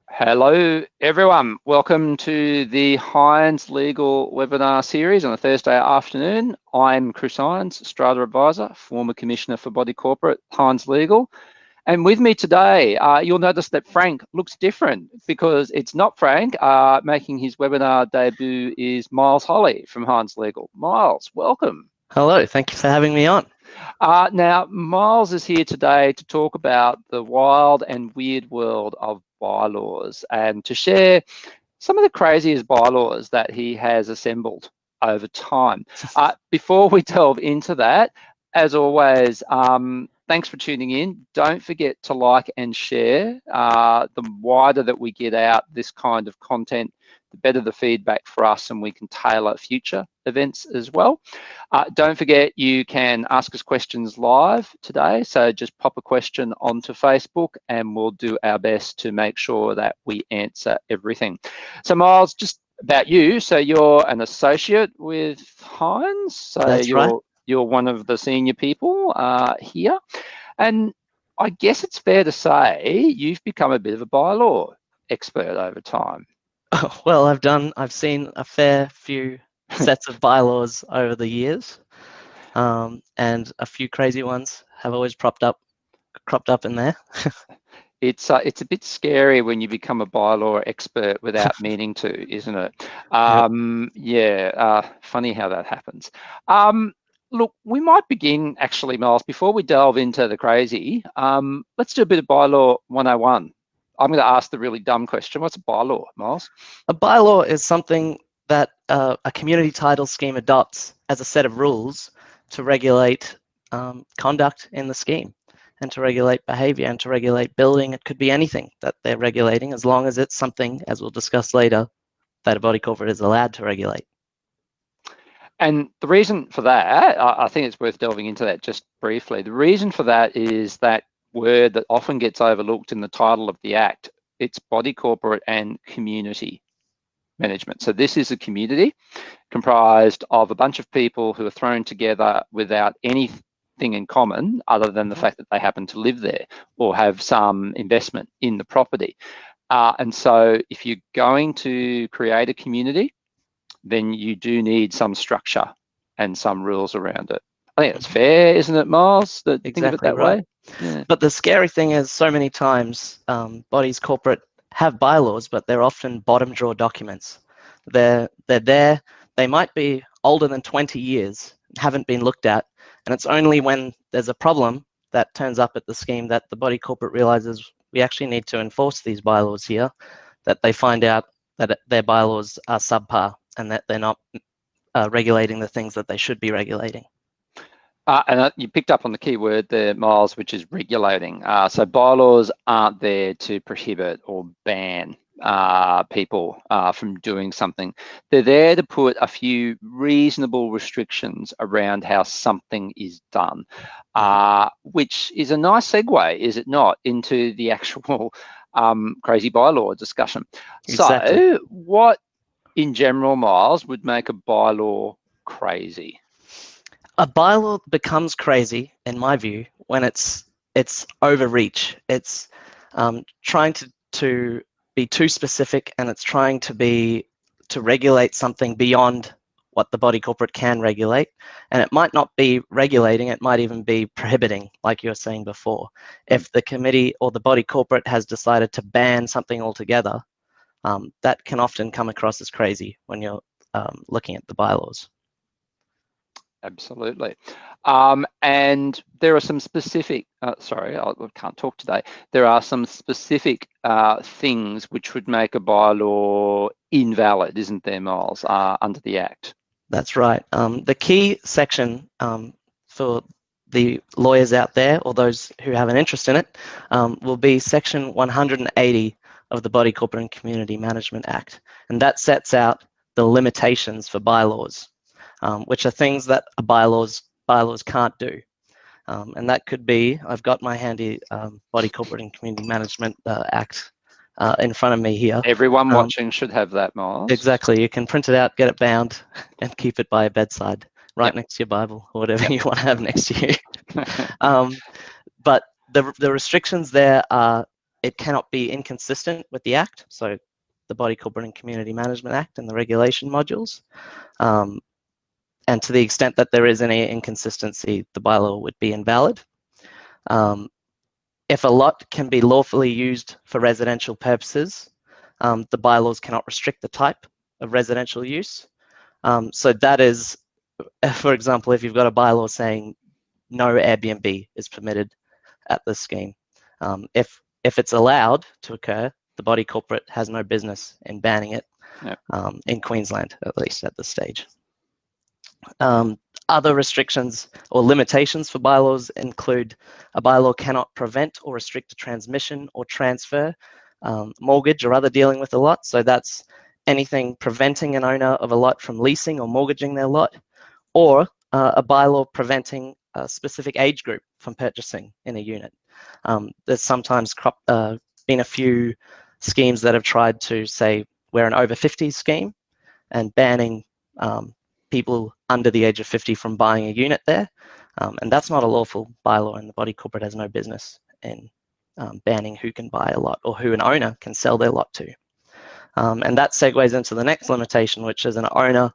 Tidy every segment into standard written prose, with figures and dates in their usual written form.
Hello, everyone. Welcome to the Hynes Legal webinar series on a Thursday afternoon. I'm Chris Hynes, Strata Advisor, former Commissioner for Body Corporate, Hynes Legal. And with me today, you'll notice that Frank looks different because it's not Frank. Making his webinar debut is Myles Holley from Hynes Legal. Myles, welcome. Hello, thank you for having me on. Now, Myles is here today to talk about the wild and weird world of bylaws and to share some of the craziest bylaws that he has assembled over time. Before we delve into that, as always, thanks for tuning in. Don't forget to like and share. The wider that we get out this kind of content, the better the feedback for us, and we can tailor future events as well. Don't forget you can ask us questions live today, so just pop a question onto Facebook and we'll do our best to make sure that we answer everything. So Myles, just about you, so you're an associate with Hynes, so That's right. you're one of the senior people here, and I guess it's fair to say you've become a bit of a bylaw expert over time. Well, I've seen a fair few sets of bylaws over the years, and a few crazy ones have always cropped up in there. It's a bit scary when you become a bylaw expert without meaning to, isn't it? Funny how that happens. Look, we might begin actually, Myles, before we delve into the crazy, let's do a bit of bylaw 101. I'm going to ask the really dumb question. What's a bylaw, Myles? A bylaw is something that a community title scheme adopts as a set of rules to regulate conduct in the scheme and to regulate behavior and to regulate building. It could be anything that they're regulating, as long as it's something, as we'll discuss later, that a body corporate is allowed to regulate. And the reason for that, I think it's worth delving into that just briefly. The reason for that is that word that often gets overlooked in the title of the Act. It's body corporate and community management. So this is a community comprised of a bunch of people who are thrown together without anything in common other than the fact that they happen to live there or have some investment in the property. And so if you're going to create a community, then you do need some structure and some rules around it. I think that's fair, isn't it, Myles? Exactly think of it that right. way. Yeah. But the scary thing is, so many times bodies corporate have bylaws, but they're often bottom drawer documents. They're there. They might be older than 20 years, haven't been looked at, and it's only when there's a problem that turns up at the scheme that the body corporate realizes we actually need to enforce these bylaws here, that they find out that their bylaws are subpar and that they're not regulating the things that they should be regulating. And you picked up on the key word there, Myles, which is regulating. So bylaws aren't there to prohibit or ban people from doing something. They're there to put a few reasonable restrictions around how something is done, which is a nice segue, is it not, into the actual crazy bylaw discussion. Exactly. So what, in general, Myles, would make a bylaw crazy? A bylaw becomes crazy, in my view, when it's overreach. It's trying to be too specific, and it's trying to regulate something beyond what the body corporate can regulate. And it might not be regulating, it might even be prohibiting, like you were saying before. If the committee or the body corporate has decided to ban something altogether, that can often come across as crazy when you're looking at the bylaws. Absolutely. And there are some specific, sorry, I can't talk today. There are some specific things which would make a bylaw invalid, isn't there, Myles, under the Act? That's right. The key section for the lawyers out there, or those who have an interest in it, will be section 180 of the Body Corporate and Community Management Act. And that sets out the limitations for bylaws, which are things that bylaws can't do. And that could be, I've got my handy Body Corporate and Community Management Act in front of me here. Everyone watching should have that, Myles. Exactly. You can print it out, get it bound, and keep it by your bedside, right next to your Bible, or whatever you want to have next to you. But the restrictions there are it cannot be inconsistent with the Act, so the Body Corporate and Community Management Act and the regulation modules. And to the extent that there is any inconsistency, the bylaw would be invalid. If a lot can be lawfully used for residential purposes, the bylaws cannot restrict the type of residential use. So that is, for example, if you've got a bylaw saying no Airbnb is permitted at the scheme, if it's allowed to occur, the body corporate has no business in banning it. Yep. In Queensland, at least at this stage. Other restrictions or limitations for bylaws include a bylaw cannot prevent or restrict a transmission or transfer, mortgage or other dealing with a lot. So that's anything preventing an owner of a lot from leasing or mortgaging their lot, or a bylaw preventing a specific age group from purchasing in a unit. There's sometimes been a few schemes that have tried to say we're an over 50s scheme and banning people under the age of 50 from buying a unit there. And that's not a lawful bylaw, and the body corporate has no business in banning who can buy a lot or who an owner can sell their lot to. And that segues into the next limitation, which is an owner,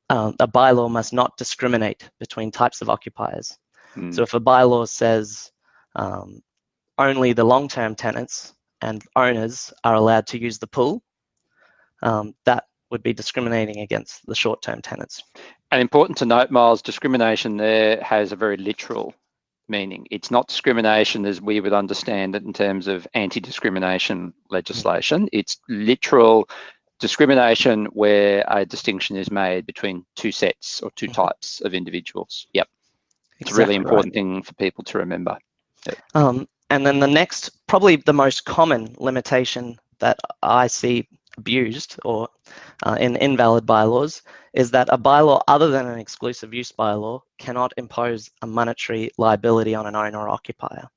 a bylaw must not discriminate between types of occupiers. So if a bylaw says only the long-term tenants and owners are allowed to use the pool, that would be discriminating against the short-term tenants. And important to note, Myles, discrimination there has a very literal meaning. It's not discrimination as we would understand it in terms of anti-discrimination legislation. It's literal discrimination where a distinction is made between two sets or two types of individuals. Yep. It's a really important thing for people to remember. Yep. And then the next, probably the most common limitation that I see abused or in invalid bylaws is that a bylaw other than an exclusive use bylaw cannot impose a monetary liability on an owner or occupier.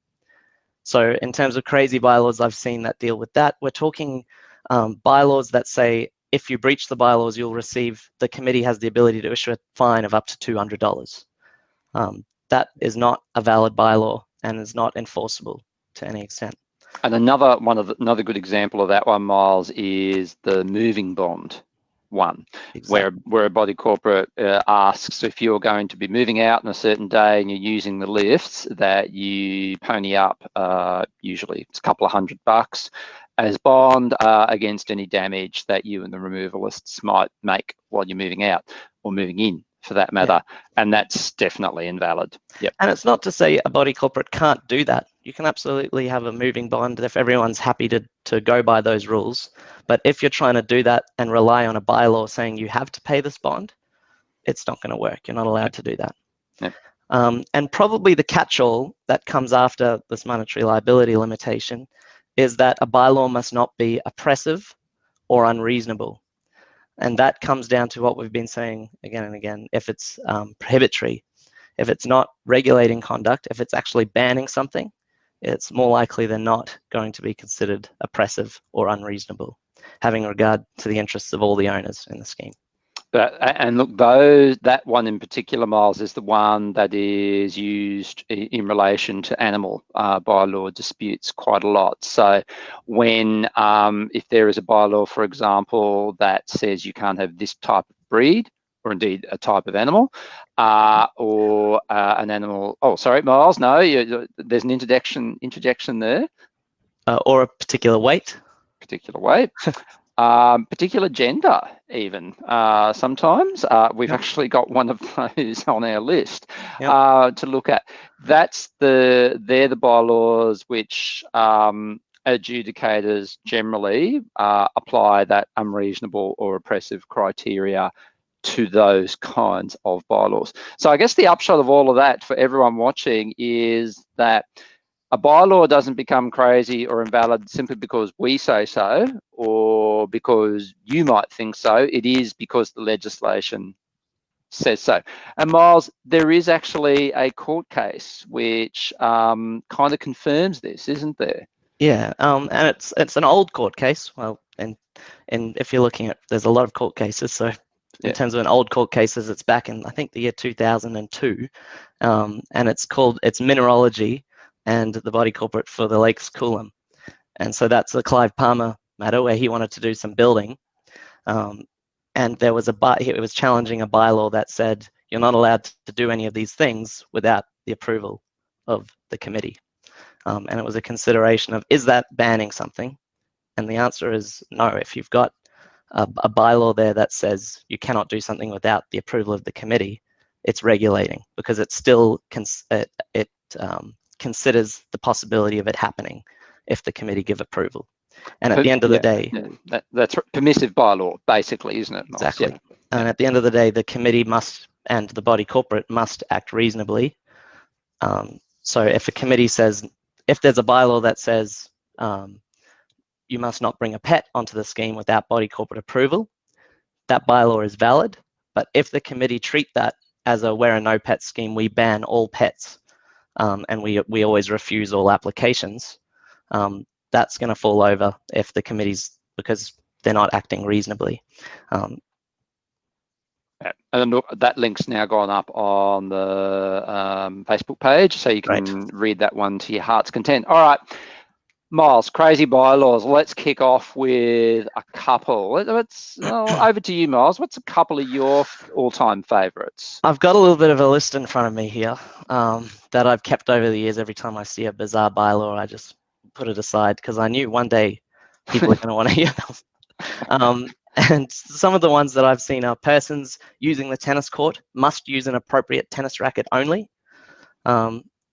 So in terms of crazy bylaws I've seen that deal with that, we're talking bylaws that say if you breach the bylaws, you'll receive, the committee has the ability to issue a fine of up to $200. That is not a valid bylaw and is not enforceable to any extent. And another good example of that one, Myles, is the moving bond one, exactly. where a body corporate asks if you're going to be moving out on a certain day and you're using the lifts, that you pony up, usually it's a couple of $100 as bond against any damage that you and the removalists might make while you're moving out or moving in, for that matter. Yeah. And that's definitely invalid. Yep. And it's not to say a body corporate can't do that. You can absolutely have a moving bond if everyone's happy to go by those rules. But if you're trying to do that and rely on a bylaw saying you have to pay this bond, it's not going to work. You're not allowed to do that. Yep. And probably the catch-all that comes after this monetary liability limitation is that a bylaw must not be oppressive or unreasonable. And that comes down to what we've been saying again and again. If it's prohibitory, if it's not regulating conduct, if it's actually banning something, it's more likely than not going to be considered oppressive or unreasonable, having regard to the interests of all the owners in the scheme. And look, that one in particular, Myles, is the one that is used in relation to animal bylaw disputes quite a lot. So when, if there is a bylaw, for example, that says you can't have this type of breed, or indeed a type of animal, or an animal, oh, sorry, Myles, no, there's an interjection there. Or a particular weight. Particular weight. Particular gender, even sometimes. We've actually got one of those on our list to look at. They're the bylaws which adjudicators generally apply that unreasonable or oppressive criteria to those kinds of bylaws. So I guess the upshot of all of that for everyone watching is that a bylaw doesn't become crazy or invalid simply because we say so or because you might think so. It is because the legislation says so. And Myles, there is actually a court case which kind of confirms this, isn't there? Yeah, and it's an old court case. Well, and if you're looking at, there's a lot of court cases. So in terms of an old court cases, it's back in, I think, the year 2002, and it's Mineralogy and the body corporate for the Lakes Coolum. And so that's the Clive Palmer matter where he wanted to do some building. And there was it was challenging a bylaw that said you're not allowed to do any of these things without the approval of the committee. And it was a consideration of, is that banning something? And the answer is no. If you've got a bylaw there that says you cannot do something without the approval of the committee, it's regulating, because it still considers the possibility of it happening if the committee give approval. And at the end of the day, that's permissive bylaw, basically, isn't it, Myles? Exactly. Yeah. And at the end of the day, the committee must, and the body corporate must act reasonably. So if a committee says, if there's a bylaw that says you must not bring a pet onto the scheme without body corporate approval, that bylaw is valid. But if the committee treat that as a we're a no pet scheme, we ban all pets, and we always refuse all applications, that's going to fall over if the committee's, because they're not acting reasonably. And that link's now gone up on the Facebook page, so you can read that one to your heart's content. All right, Myles, crazy bylaws. Let's kick off with a couple. Over to you, Myles. What's a couple of your all-time favourites? I've got a little bit of a list in front of me here that I've kept over the years. Every time I see a bizarre bylaw, I just put it aside because I knew one day people are going to want to hear them. And some of the ones that I've seen are persons using the tennis court must use an appropriate tennis racket only,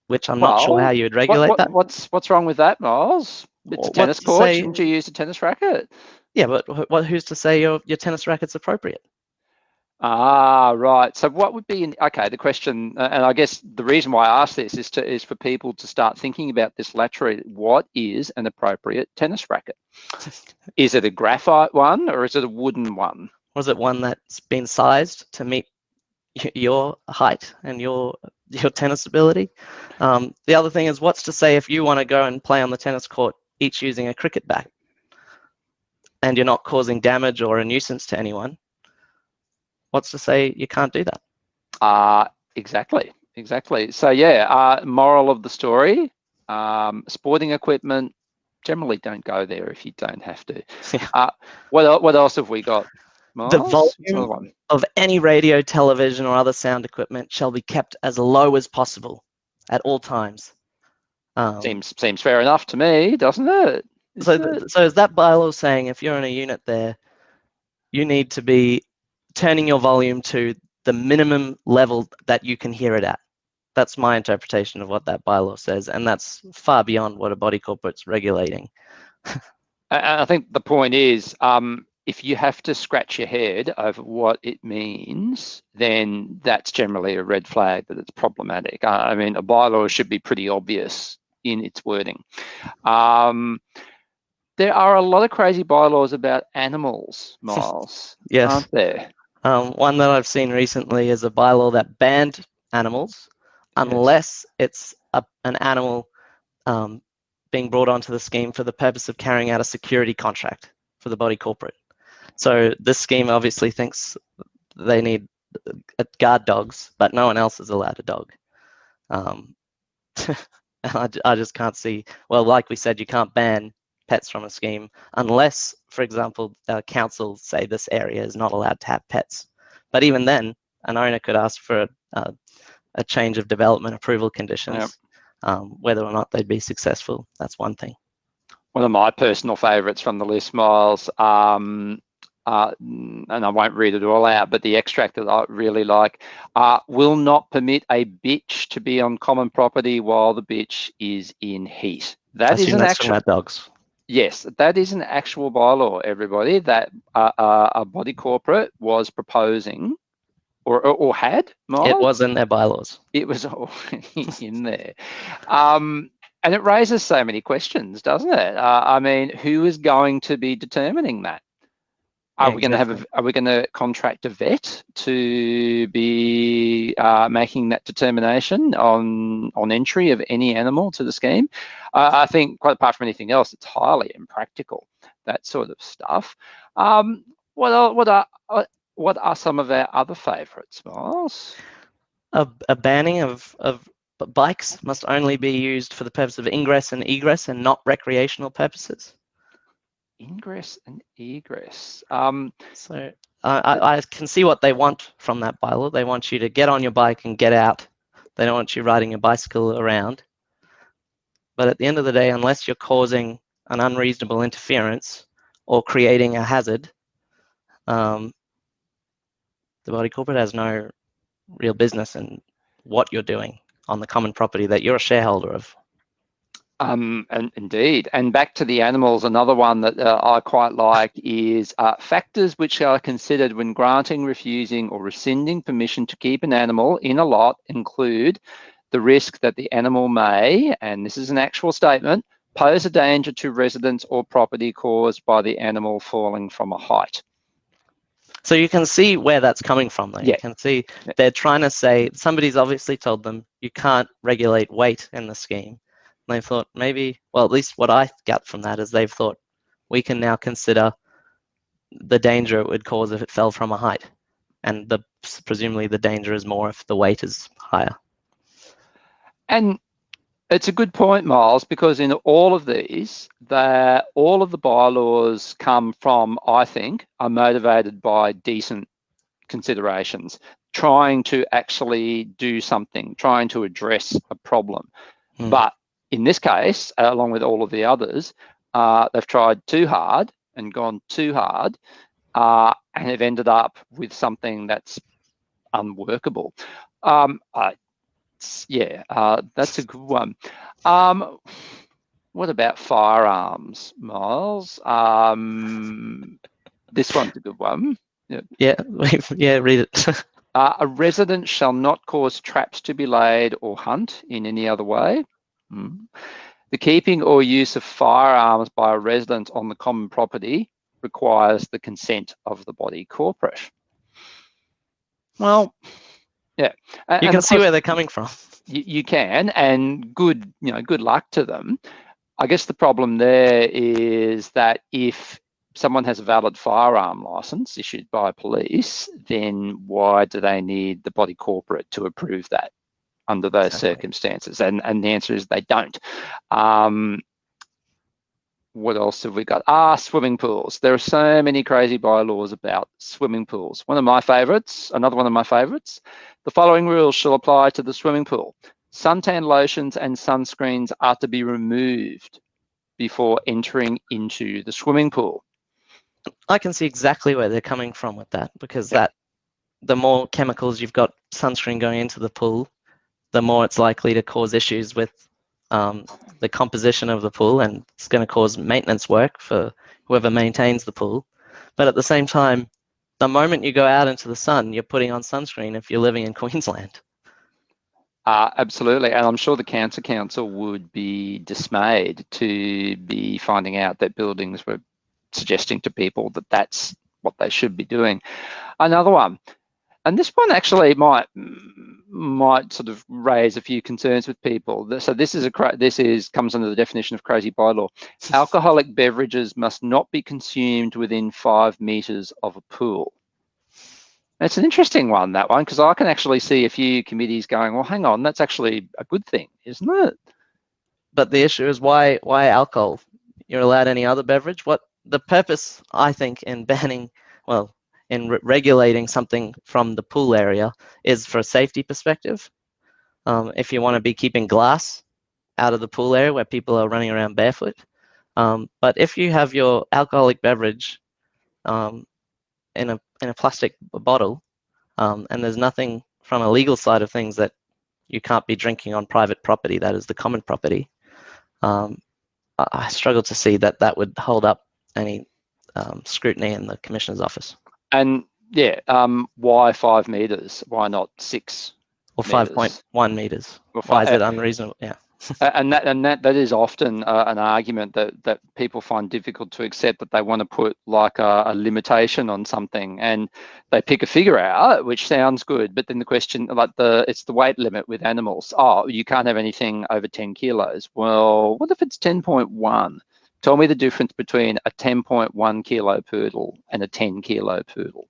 which I'm not sure how you would regulate that. What's wrong with that, Myles? It's a tennis court. Shouldn't you use a tennis racket? Yeah, but who's to say your tennis racket's appropriate? Ah, right. So what would be the question, and I guess the reason why I ask this is for people to start thinking about this laterally. What is an appropriate tennis racket? Is it a graphite one or is it a wooden one? Was it one that's been sized to meet your height and your tennis ability? The other thing is, what's to say if you want to go and play on the tennis court each using a cricket bat and you're not causing damage or a nuisance to anyone? What's to say you can't do that? Exactly. So yeah, moral of the story, sporting equipment, generally don't go there if you don't have to. Yeah. What else have we got, Myles? The volume of any radio, television, or other sound equipment shall be kept as low as possible at all times. Seems fair enough to me, doesn't it? So is that bylaw saying if you're in a unit there, you need to be turning your volume to the minimum level that you can hear it at? That's my interpretation of what that bylaw says, and that's far beyond what a body corporate's regulating. I think the point is, if you have to scratch your head over what it means, then that's generally a red flag that it's problematic. I mean, a bylaw should be pretty obvious in its wording. There are a lot of crazy bylaws about animals, Myles. Yes. Aren't there? One that I've seen recently is a bylaw that banned animals unless it's an animal being brought onto the scheme for the purpose of carrying out a security contract for the body corporate. So this scheme obviously thinks they need guard dogs, but no one else is allowed a dog. I just can't see, well, like we said, you can't ban pets from a scheme unless, for example, council say this area is not allowed to have pets. But even then, an owner could ask for a change of development approval conditions. Whether or not they'd be successful, that's one thing. One of my personal favourites from the list, Myles, and I won't read it all out, but the extract that I really like, will not permit a bitch to be on common property while the bitch is in heat. That is an actual dogs. Yes, that is an actual bylaw, everybody, that a body corporate was proposing or had, Myles? It was in their bylaws. It was already in there. And it raises so many questions, doesn't it? I mean, who is going to be determining that? Are we going to contract a vet to be making that determination on entry of any animal to the scheme? I think, quite apart from anything else, it's highly impractical, that sort of stuff. What are some of our other favourites, Myles? A banning of But bikes must only be used for the purpose of ingress and egress and not recreational purposes. Ingress and egress. So I can see what they want from that bylaw. They want you to get on your bike and get out. They don't want you riding your bicycle around. But at the end of the day, unless you're causing an unreasonable interference or creating a hazard, the body corporate has no real business in what you're doing on the common property that you're a shareholder of. And indeed. And back to the animals, another one that I quite like is factors which are considered when granting, refusing, or rescinding permission to keep an animal in a lot include the risk that the animal may, and this is an actual statement, pose a danger to residents or property caused by the animal falling from a height. So you can see where that's coming from, though. Yeah. You can see they're trying to say, somebody's obviously told them you can't regulate weight in the scheme. And they thought maybe, well, at least what I got from that is they've thought we can now consider the danger it would cause if it fell from a height. And presumably the danger is more if the weight is higher. And it's a good point, Myles, because in all of these, all of the bylaws come from, I think, are motivated by decent considerations, trying to actually do something, trying to address a problem. But in this case, along with all of the others, they've tried too hard and gone too hard and have ended up with something that's unworkable. That's a good one. What about firearms, Myles? This one's a good one. Yeah, read it. A resident shall not cause traps to be laid or hunt in any other way. The keeping or use of firearms by a resident on the common property requires the consent of the body corporate. Well, yeah. You can see where they're coming from. You can, and good luck to them. I guess the problem there is that if someone has a valid firearm license issued by police, then why do they need the body corporate to approve that under those circumstances? And the answer is they don't. What else have we got? Swimming pools. There are so many crazy bylaws about swimming pools. Another one of my favorites. The following rules shall apply to the swimming pool. Suntan lotions and sunscreens are to be removed before entering into the swimming pool. I can see exactly where they're coming from with that, because the more chemicals you've got sunscreen going into the pool, the more it's likely to cause issues with the composition of the pool, and it's going to cause maintenance work for whoever maintains the pool. But at the same time, the moment you go out into the sun, you're putting on sunscreen if you're living in Queensland. Absolutely, and I'm sure the Cancer Council would be dismayed to be finding out that buildings were suggesting to people that that's what they should be doing. Another one, and this one actually might sort of raise a few concerns with people. So this comes under the definition of crazy bylaw. Alcoholic beverages must not be consumed within 5 meters of a pool. It's an interesting one, that one, because I can actually see a few committees going, well, hang on, that's actually a good thing, isn't it? But the issue is why alcohol? You're allowed any other beverage? What the purpose, I think, in banning, regulating something from the pool area is for a safety perspective. If you want to be keeping glass out of the pool area where people are running around barefoot. But if you have your alcoholic beverage in a plastic bottle, and there's nothing from a legal side of things that you can't be drinking on private property, that is the common property, I struggle to see that would hold up any scrutiny in the Commissioner's office. And why 5 meters? Why not 6? Or 5.1 meters? Why is it unreasonable? Yeah. And that is often an argument that people find difficult to accept, that they want to put like a limitation on something, and they pick a figure out, which sounds good, but then the question, it's the weight limit with animals. Oh, you can't have anything over 10 kilos. Well, what if it's 10.1? Tell me the difference between a 10.1 kilo poodle and a 10 kilo poodle.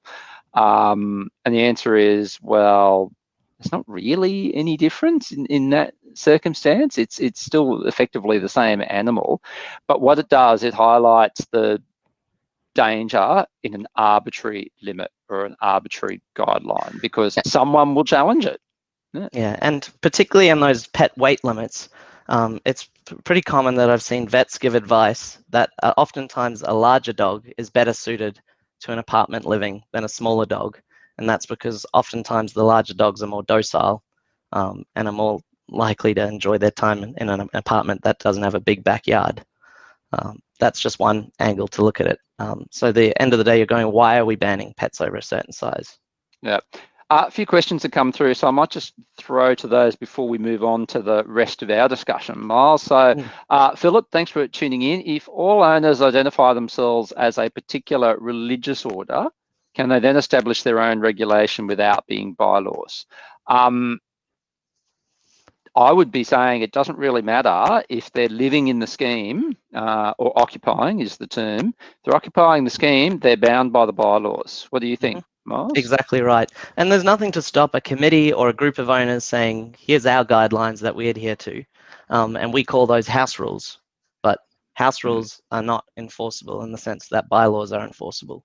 And the answer is, well, there's not really any difference in that circumstance. It's still effectively the same animal, but what it does, it highlights the danger in an arbitrary limit or an arbitrary guideline, because someone will challenge it. Yeah, and particularly in those pet weight limits, it's pretty common that I've seen vets give advice that oftentimes a larger dog is better suited to an apartment living than a smaller dog. And that's because oftentimes the larger dogs are more docile and are more likely to enjoy their time in an apartment that doesn't have a big backyard. That's just one angle to look at it. So at the end of the day, you're going, why are we banning pets over a certain size? Yeah. A few questions have come through, so I might just throw to those before we move on to the rest of our discussion, Myles. So, Philip, thanks for tuning in. If all owners identify themselves as a particular religious order, can they then establish their own regulation without being bylaws? I would be saying it doesn't really matter if they're living in the scheme, or occupying is the term. If they're occupying the scheme, they're bound by the bylaws. What do you think, Myles? Exactly right. And there's nothing to stop a committee or a group of owners saying, here's our guidelines that we adhere to. And we call those house rules. But house rules are not enforceable in the sense that bylaws are enforceable.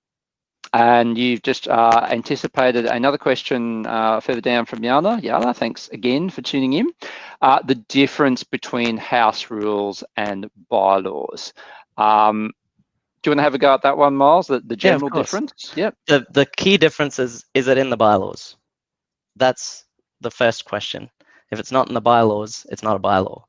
And you've just anticipated another question further down from Yana. Yana, thanks again for tuning in. The difference between house rules and bylaws. Do you want to have a go at that one, Myles? The general difference? Yep. The key difference is it in the bylaws? That's the first question. If it's not in the bylaws, it's not a bylaw.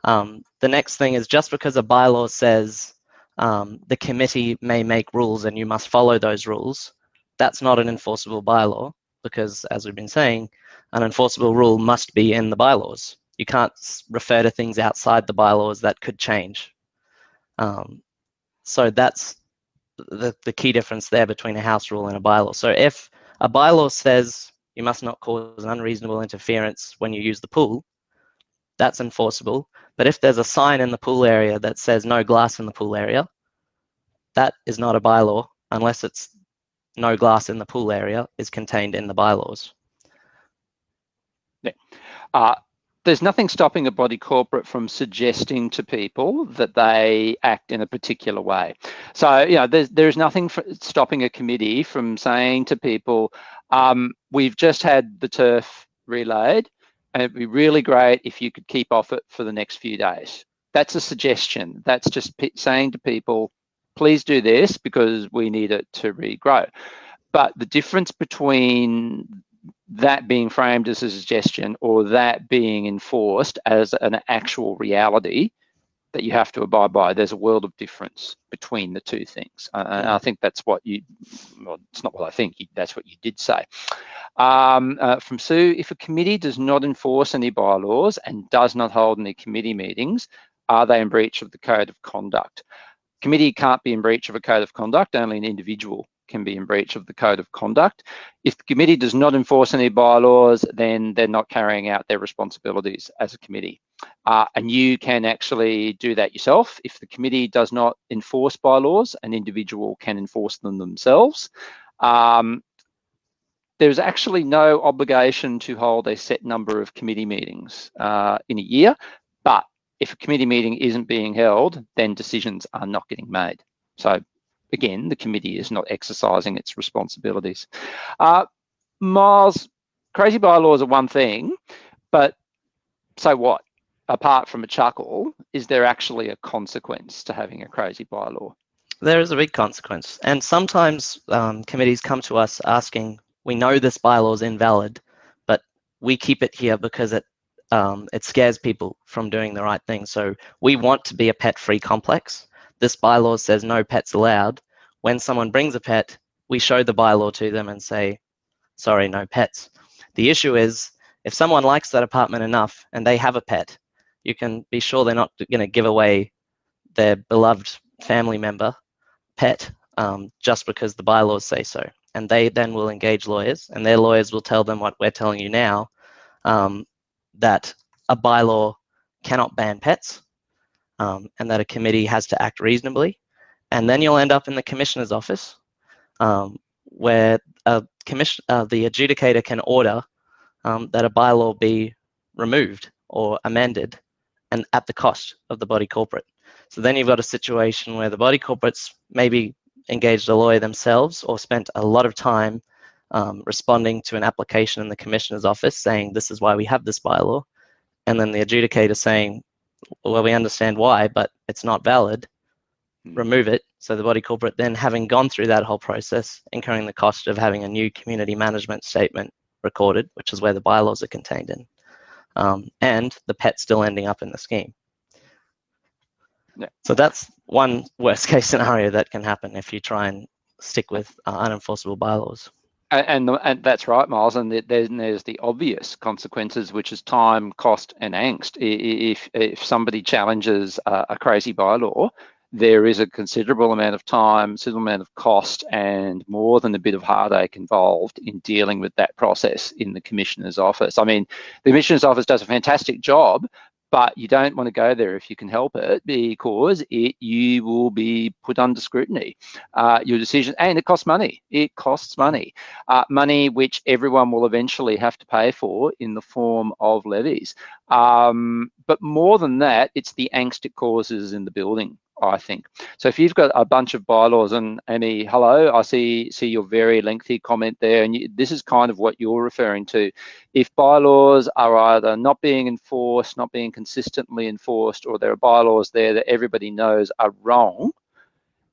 The next thing is, just because a bylaw says the committee may make rules and you must follow those rules, that's not an enforceable bylaw, because, as we've been saying, an enforceable rule must be in the bylaws. You can't refer to things outside the bylaws that could change. So that's the key difference there between a house rule and a bylaw. So if a bylaw says you must not cause unreasonable interference when you use the pool, that's enforceable. But if there's a sign in the pool area that says no glass in the pool area, that is not a bylaw unless it's no glass in the pool area is contained in the bylaws. Yeah. There's nothing stopping a body corporate from suggesting to people that they act in a particular way. So, there's nothing stopping a committee from saying to people, we've just had the turf relayed, and it'd be really great if you could keep off it for the next few days. That's a suggestion. That's just saying to people, please do this because we need it to regrow. But the difference between that being framed as a suggestion or that being enforced as an actual reality that you have to abide by, there's a world of difference between the two things. And I think that's what well, it's not what I think, that's what you did say. From Sue, if a committee does not enforce any bylaws and does not hold any committee meetings, are they in breach of the code of conduct? Committee can't be in breach of a code of conduct, only an individual can be in breach of the code of conduct. If the committee does not enforce any bylaws, then they're not carrying out their responsibilities as a committee. And you can actually do that yourself. If the committee does not enforce bylaws, an individual can enforce them themselves. There's actually no obligation to hold a set number of committee meetings in a year, but if a committee meeting isn't being held, then decisions are not getting made. So again, the committee is not exercising its responsibilities. Myles, crazy bylaws are one thing, but so what? Apart from a chuckle, is there actually a consequence to having a crazy bylaw? There is a big consequence. And sometimes committees come to us asking, we know this bylaw is invalid, but we keep it here because it scares people from doing the right thing. So we want to be a pet-free complex. This bylaw says no pets allowed. When someone brings a pet, we show the bylaw to them and say, sorry, no pets. The issue is, if someone likes that apartment enough and they have a pet, you can be sure they're not going to give away their beloved family member pet just because the bylaws say so. And they then will engage lawyers, and their lawyers will tell them what we're telling you now, that a bylaw cannot ban pets, and that a committee has to act reasonably. And then you'll end up in the commissioner's office, where the adjudicator can order that a bylaw be removed or amended, and at the cost of the body corporate. So then you've got a situation where the body corporates maybe engaged a lawyer themselves or spent a lot of time responding to an application in the Commissioner's office saying, this is why we have this bylaw. And then the adjudicator saying, well, we understand why, but it's not valid, remove it. So the body corporate then, having gone through that whole process, incurring the cost of having a new community management statement recorded, which is where the bylaws are contained in, and the pet still ending up in the scheme. Yeah. So that's one worst case scenario that can happen if you try and stick with unenforceable bylaws. And that's right, Myles. And there's the obvious consequences, which is time, cost, and angst. If somebody challenges a crazy bylaw, there is a considerable amount of time, considerable amount of cost, and more than a bit of heartache involved in dealing with that process in the Commissioner's office. I mean, the Commissioner's office does a fantastic job, but you don't want to go there if you can help it, because you will be put under scrutiny. Your decision, and it costs money. It costs money, money which everyone will eventually have to pay for in the form of levies. But more than that, it's the angst it causes in the building, I think. So if you've got a bunch of bylaws, and Amy, hello, I see your very lengthy comment there, and this is kind of what you're referring to. If bylaws are either not being enforced, not being consistently enforced, or there are bylaws there that everybody knows are wrong,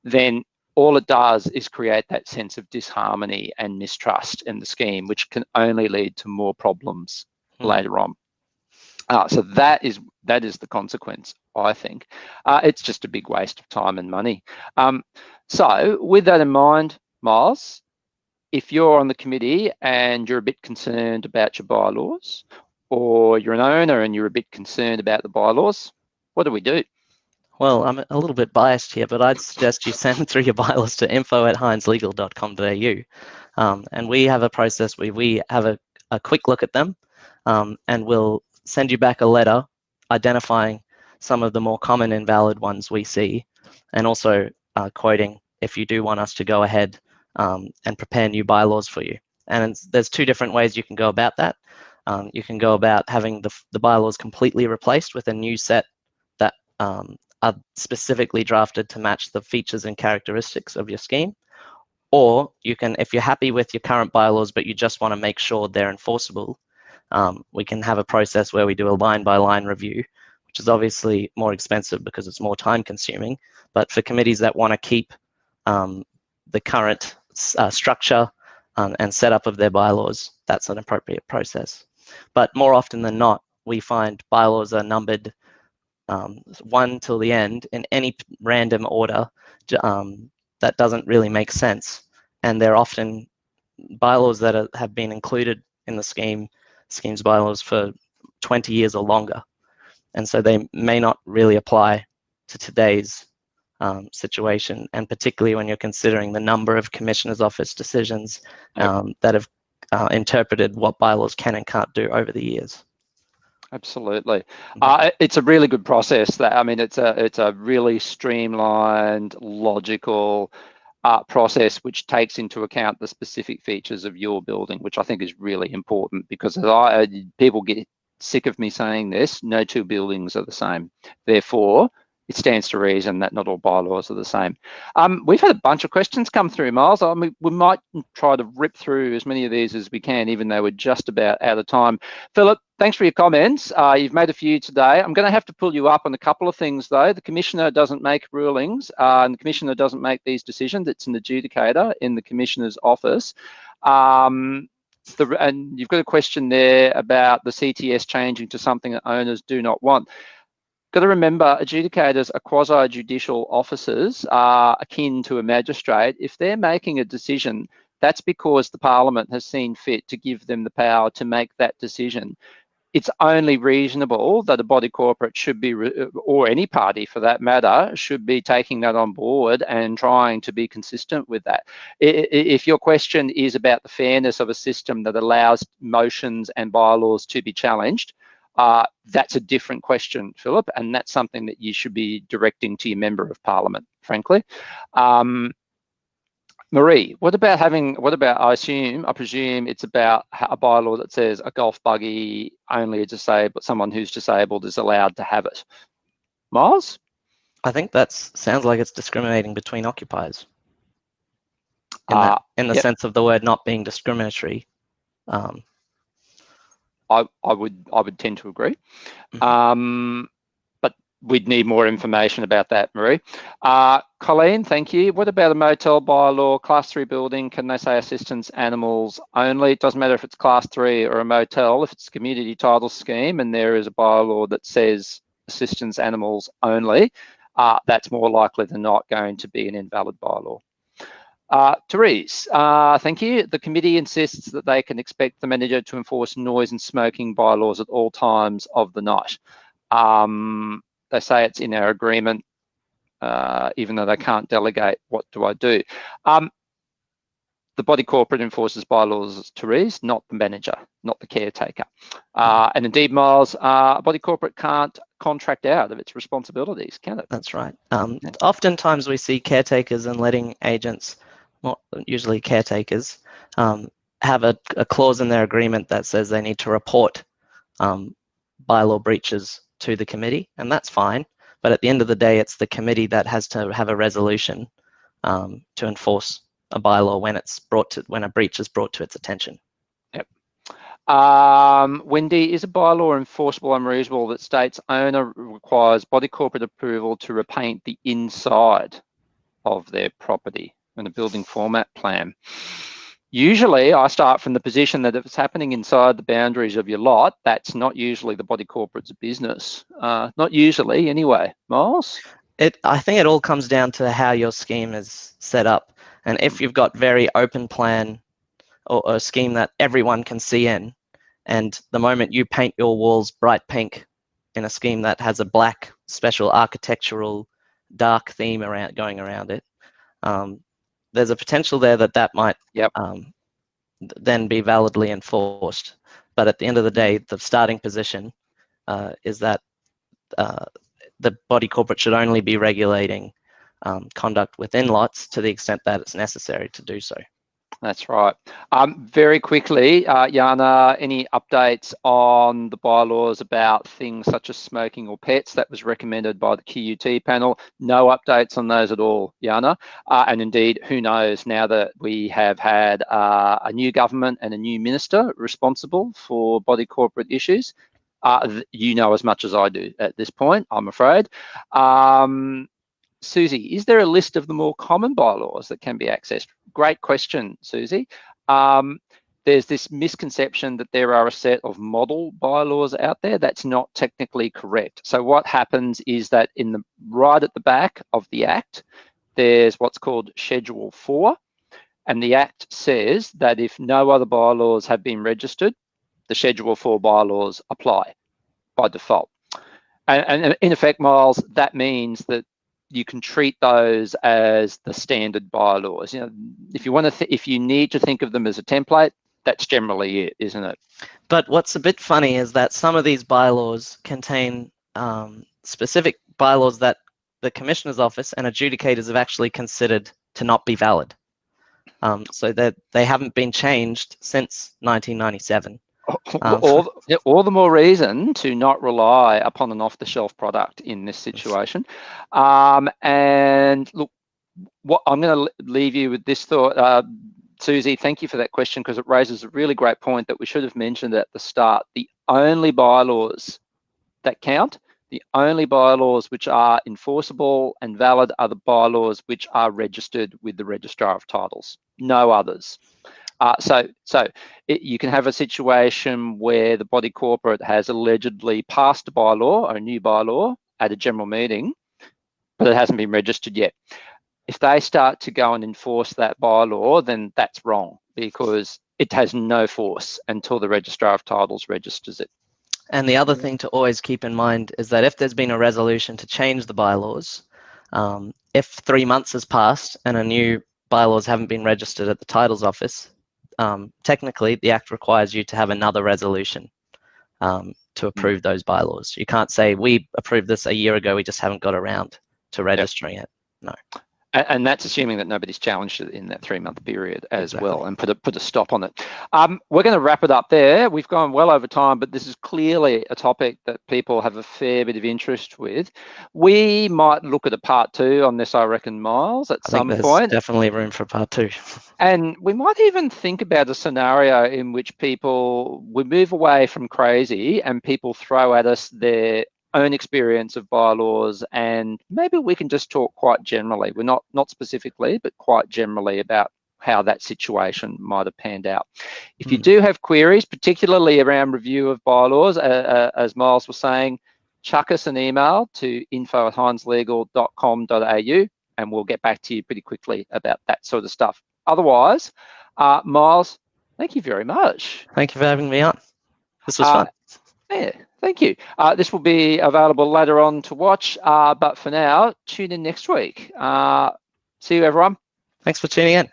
then all it does is create that sense of disharmony and mistrust in the scheme, which can only lead to more problems later on. So that is the consequence, I think. It's just a big waste of time and money. So with that in mind, Myles, if you're on the committee and you're a bit concerned about your bylaws, or you're an owner and you're a bit concerned about the bylaws, what do we do? Well, I'm a little bit biased here, but I'd suggest you send through your bylaws to info@hyneslegal.com.au. And we have a process where we have a quick look at them, and we'll send you back a letter identifying some of the more common invalid ones we see, and also quoting if you do want us to go ahead and prepare new bylaws for you. And there's two different ways you can go about that. You can go about having the bylaws completely replaced with a new set that are specifically drafted to match the features and characteristics of your scheme. Or you can, if you're happy with your current bylaws, but you just want to make sure they're enforceable, we can have a process where we do a line-by-line review, which is obviously more expensive because it's more time-consuming. But for committees that want to keep the current structure and setup of their bylaws, that's an appropriate process. But more often than not, we find bylaws are numbered 1 till the end in any random order that doesn't really make sense. And they're often bylaws that have been included in the scheme's bylaws for 20 years or longer. And so they may not really apply to today's situation, and particularly when you're considering the number of Commissioner's Office decisions that have interpreted what bylaws can and can't do over the years. Absolutely. It's a really good process. I mean, it's a really streamlined, logical process which takes into account the specific features of your building, which I think is really important, because people get sick of me saying this, no two buildings are the same. Therefore, it stands to reason that not all bylaws are the same. We've had a bunch of questions come through, Myles. I mean, we might try to rip through as many of these as we can, even though we're just about out of time. Philip, thanks for your comments. You've made a few today. I'm going to have to pull you up on a couple of things, though. The Commissioner doesn't make rulings, and the Commissioner doesn't make these decisions. It's an adjudicator in the Commissioner's office. And you've got a question there about the CTS changing to something that owners do not want. Got to remember, adjudicators are quasi-judicial officers, akin to a magistrate. If they're making a decision, that's because the Parliament has seen fit to give them the power to make that decision. It's only reasonable that a body corporate should be, or any party for that matter, should be taking that on board and trying to be consistent with that. If your question is about the fairness of a system that allows motions and bylaws to be challenged, that's a different question, Philip, and that's something that you should be directing to your Member of Parliament, frankly. Marie, what about I presume it's about a bylaw that says a golf buggy only someone who's disabled is allowed to have it. Myles? I think that sounds like it's discriminating between occupiers in the sense of the word not being discriminatory. I would tend to agree. Mm-hmm. But we'd need more information about that, Marie. Colleen, thank you. What about a motel bylaw, class 3 building? Can they say assistance animals only? It doesn't matter if it's class 3 or a motel. If it's a community title scheme and there is a bylaw that says assistance animals only, that's more likely than not going to be an invalid bylaw. Therese, thank you. The committee insists that they can expect the manager to enforce noise and smoking bylaws at all times of the night. They say it's in our agreement, even though they can't delegate. What do I do? The body corporate enforces bylaws, Therese, not the manager, not the caretaker. And indeed, Myles, a body corporate can't contract out of its responsibilities, can it? That's right. Oftentimes we see caretakers and letting agents, not usually caretakers, have a clause in their agreement that says they need to report bylaw breaches to the committee, and that's fine. But at the end of the day, it's the committee that has to have a resolution to enforce a bylaw when a breach is brought to its attention. Yep. Wendy, is a bylaw enforceable unreasonable that states owner requires body corporate approval to repaint the inside of their property in a building format plan? Usually, I start from the position that if it's happening inside the boundaries of your lot, that's not usually the body corporate's business. Not usually, anyway. Myles? I think it all comes down to how your scheme is set up. And if you've got very open plan or a scheme that everyone can see in, and the moment you paint your walls bright pink in a scheme that has a black special architectural dark theme going around it, there's a potential there that might then be validly enforced. But at the end of the day, the starting position is that the body corporate should only be regulating conduct within lots to the extent that it's necessary to do so. That's right. Very quickly, Jana, any updates on the bylaws about things such as smoking or pets? That was recommended by the QUT panel. No updates on those at all, Jana. And indeed, who knows, now that we have had a new government and a new minister responsible for body corporate issues, you know as much as I do at this point, I'm afraid. Susie, is there a list of the more common bylaws that can be accessed? Great question, Susie. There's this misconception that there are a set of model bylaws out there. That's not technically correct. So what happens is that right at the back of the Act, there's what's called Schedule 4, and the Act says that if no other bylaws have been registered, the Schedule 4 bylaws apply by default. And in effect, Myles, that means that you can treat those as the standard bylaws. You know, if you need to think of them as a template, that's generally it, isn't it? But what's a bit funny is that some of these bylaws contain specific bylaws that the Commissioner's Office and adjudicators have actually considered to not be valid. So that they haven't been changed since 1997. All the more reason to not rely upon an off-the-shelf product in this situation. And look, I'm going to leave you with this thought. Susie, thank you for that question, because it raises a really great point that we should have mentioned at the start. The only bylaws that count, the only bylaws which are enforceable and valid are the bylaws which are registered with the Registrar of Titles, no others. You can have a situation where the body corporate has allegedly passed a bylaw or a new bylaw at a general meeting, but it hasn't been registered yet. If they start to go and enforce that bylaw, then that's wrong, because it has no force until the Registrar of Titles registers it. And the other thing to always keep in mind is that if there's been a resolution to change the bylaws, if 3 months has passed and a new bylaws haven't been registered at the Titles Office, technically the Act requires you to have another resolution to approve those bylaws. You can't say, we approved this a year ago, we just haven't got around to registering it. No. And that's assuming that nobody's challenged it in that 3-month period as well, and put a stop on it. We're going to wrap it up there. We've gone well over time, but this is clearly a topic that people have a fair bit of interest with. We might look at a part 2 on this, I reckon, Myles, at some point. There's definitely room for part 2. And we might even think about a scenario in which we move away from crazy and people throw at us their own experience of bylaws, and maybe we can just talk quite generally. We're not specifically, but quite generally about how that situation might have panned out. If you do have queries, particularly around review of bylaws, as Myles was saying, chuck us an email to info@hyneslegal.com.au and we'll get back to you pretty quickly about that sort of stuff. Otherwise, Myles, thank you very much. Thank you for having me on. This was fun. Yeah, thank you. This will be available later on to watch, but for now, tune in next week. See you, everyone. Thanks for tuning in.